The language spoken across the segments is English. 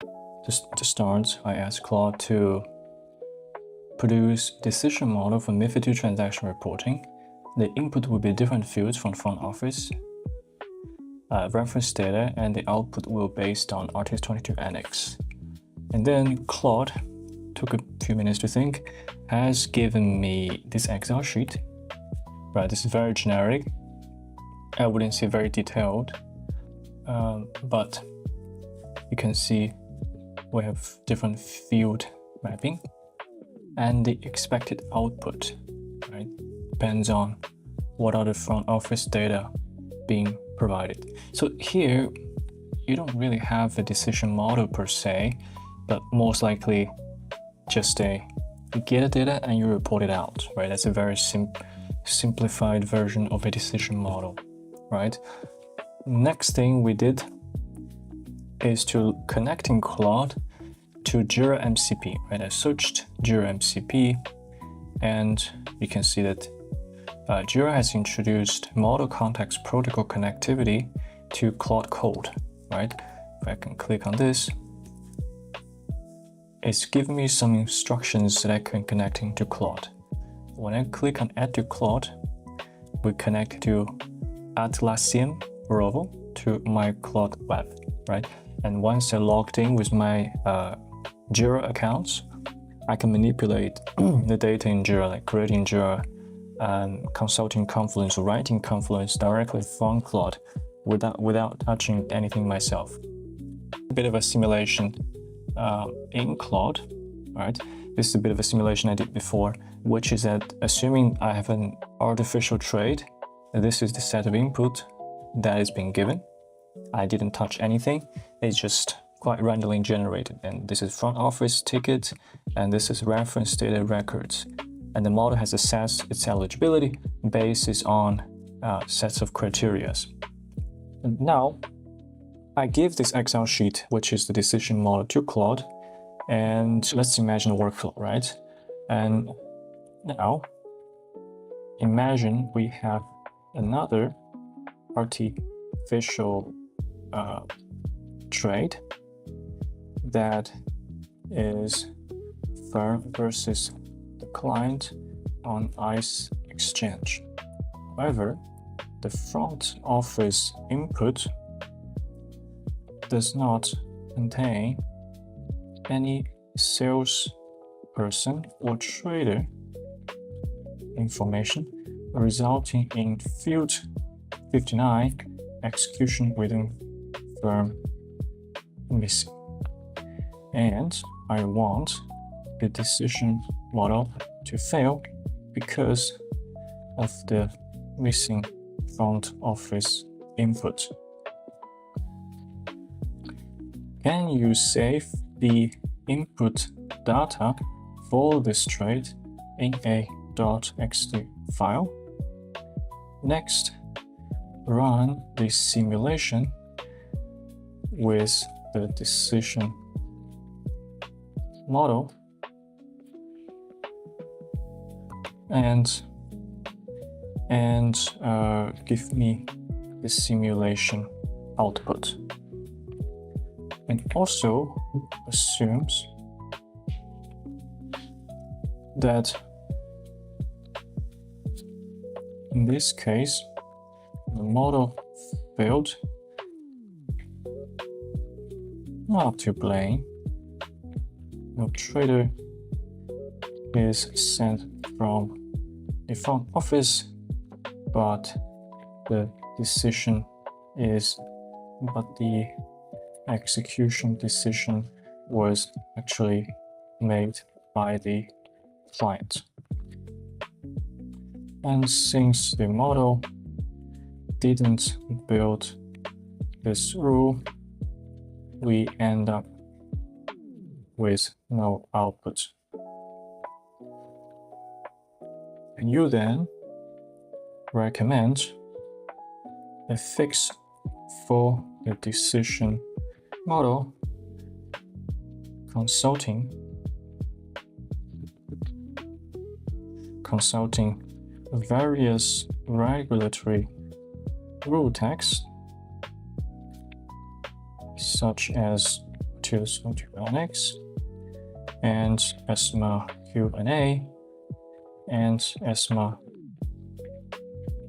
To start, I asked Claude to produce decision model for MiFID II transaction reporting. The input will be different fields from front office, reference data, and the output will be based on RTS22 Annex. And then Claude took a few minutes to think, has given me this Excel sheet. Right, this is very generic. I wouldn't say very detailed, but you can see we have different field mapping, and the expected output, right, depends on what are the front office data being provided. So here, you don't really have a decision model per se, but most likely just you get the data and you report it out, right? That's a very simplified version of a decision model, right? Next thing we did is to connecting Claude to Jira MCP, right? I searched Jira MCP, and you can see that Jira has introduced Model Context Protocol connectivity to Claude Code, right? If I can click on this, it's giving me some instructions that I can connect into Claude. When I click on Add to Claude, we connect to Atlassian Rovo to my Claude web, right? And once I logged in with my Jira accounts, I can manipulate the data in Jira, like creating Jira, consulting Confluence, or writing Confluence directly from Claude without touching anything myself. A bit of a simulation in Claude, right? This is a bit of a simulation I did before, which is that assuming I have an artificial trade, this is the set of input that is being given. I didn't touch anything. It's just quite randomly generated. And this is front office ticket, and this is reference data records. And the model has assessed its eligibility based on sets of criteria. And now, I give this Excel sheet, which is the decision model, to Claude, and let's imagine a workflow, right? And now, imagine we have another artificial trade that is firm versus the client on ICE exchange. However, the front office input does not contain any salesperson or trader information, resulting in field 59 execution within firm missing. And I want the decision model to fail because of the missing front office input. Can you save the input data for this trade in a .xt file? Next, run the simulation with the decision model and give me the simulation output. And also assumes that in this case, the model failed. Not to blame. No trader is sent from the front office, but the execution decision was actually made by the client. And since the model didn't build this rule, we end up with no output. And you then recommend a fix for the decision model, consulting various regulatory rule texts such as Artius 22 NX, and ESMA Q&A, and ESMA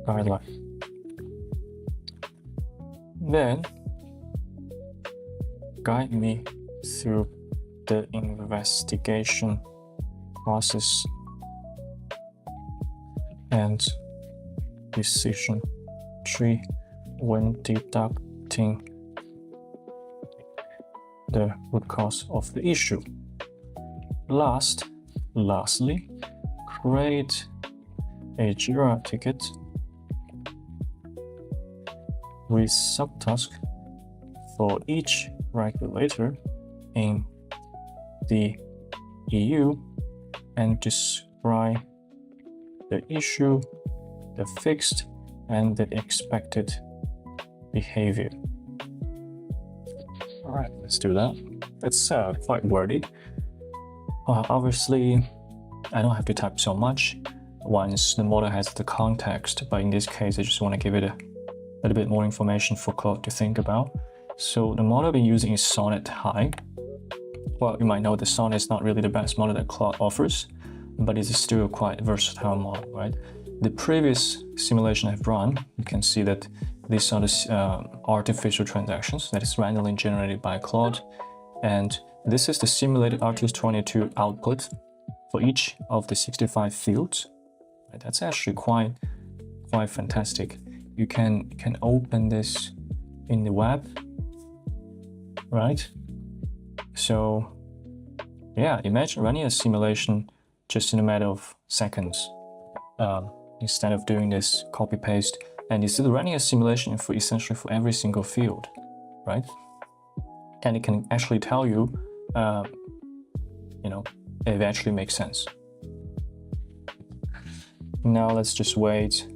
guideline. Then guide me through the investigation process and decision tree when deducting the root cause of the issue. Lastly, create a Jira ticket with subtask for each regulator in the EU and describe the issue, the fixed, and the expected behavior. All right, let's do that. It's quite wordy. Obviously, I don't have to type so much once the model has the context, but in this case, I just want to give it a little bit more information for Claude to think about. So the model I've been using is Sonnet High. Well, you might know that Sonnet is not really the best model that Claude offers, but it's still a quite versatile model, right? The previous simulation I've run, you can see that these are the artificial transactions that is randomly generated by Claude, and this is the simulated Artius22 output for each of the 65 fields. Right? That's actually quite fantastic. You can open this in the web, right? So yeah, imagine running a simulation just in a matter of seconds, instead of doing this copy paste, and instead of running a simulation for essentially for every single field, right? And it can actually tell you, if it actually makes sense. Now let's just wait.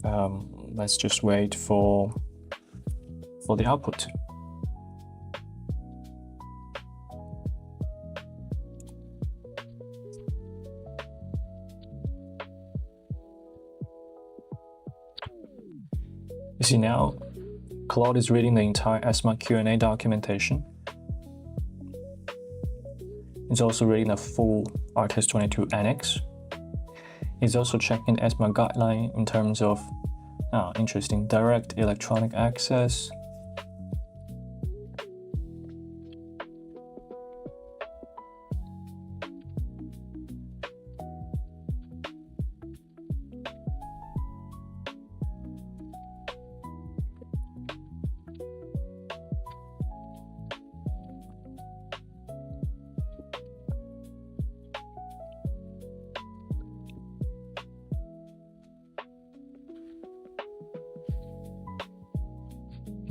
Let's just wait for the output. You see now, Claude is reading the entire ESMA Q&A documentation. It's also reading the full Artius22 annex. It's also checking the ESMA guideline in terms of, interesting, direct electronic access.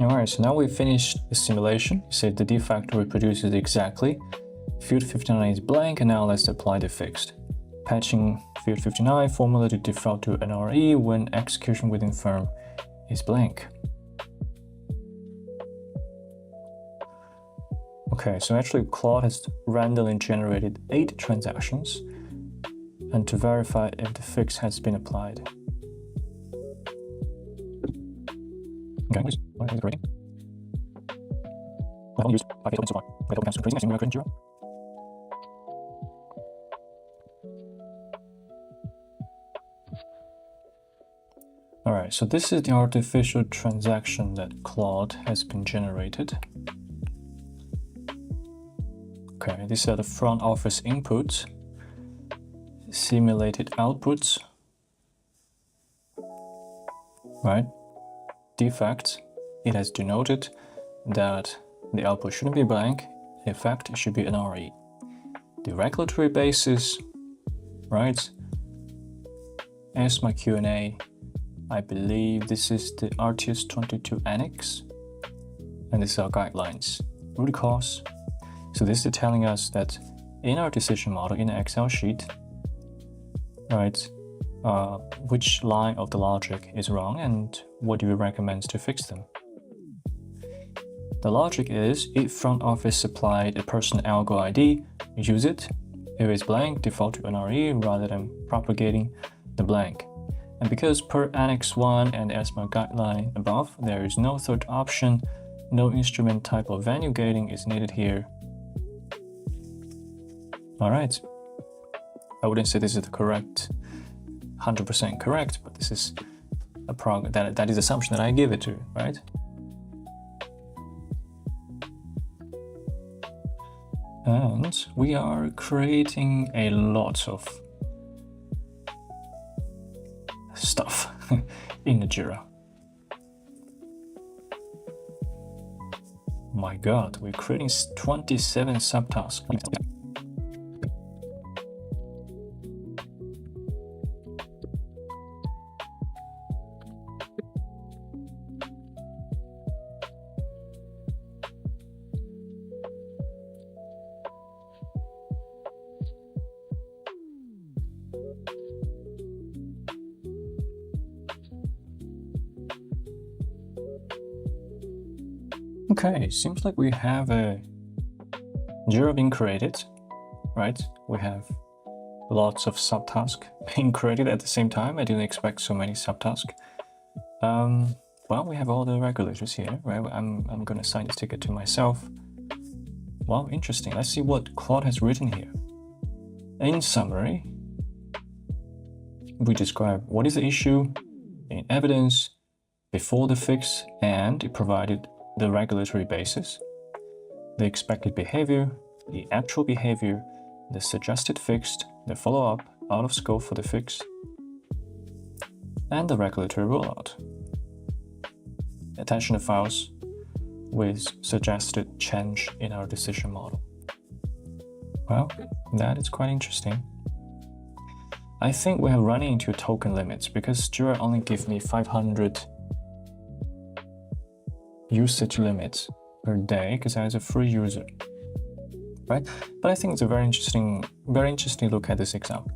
Alright, so now we've finished the simulation. So the de facto reproduces exactly. Field 59 is blank, and now let's apply the fixed. Patching field 59 formula to default to NRE when execution within firm is blank. Okay, so actually Claude has randomly generated 8 transactions, and to verify if the fix has been applied. Okay, what is the rating? I don't use 5 open so far. I open crazy next thing 0. Alright, so this is the artificial transaction that Claude has been generated. Okay, these are the front office inputs, simulated outputs, right? Defect, it has denoted that the output shouldn't be blank, in fact it should be an RE. The regulatory basis, right? ESMA Q&A, I believe this is the Artius22 annex, and this is our guidelines. Root cause, so this is telling us that in our decision model in the Excel sheet, right, which line of the logic is wrong and what do we recommend to fix them. The logic is if front office supplied a person algo ID, use it. If it's blank, default to NRE rather than propagating the blank. And because per Annex 1 and ESMA guideline above, there is no third option, no instrument type of value gating is needed here, All right. I wouldn't say this is the correct, 100% correct, but this is a that is the assumption that I give it to, right? And we are creating a lot of stuff in the Jira. My God, we're creating 27 subtasks. Okay, seems like we have a Jira being created, right? We have lots of subtasks being created at the same time. I didn't expect so many subtasks. Well, we have all the regulators here, right? I'm going to assign this ticket to myself. Wow, interesting. Let's see what Claude has written here. In summary, we describe what is the issue in evidence before the fix, and it provided the regulatory basis, the expected behavior, the actual behavior, the suggested fixed, the follow-up, out of scope for the fix, and the regulatory rollout. Attaching the files with suggested change in our decision model. Well, that is quite interesting. I think we are running into token limits because Jira only gives me 500 usage limits per day because I was a free user, right? But I think it's a very interesting look at this example.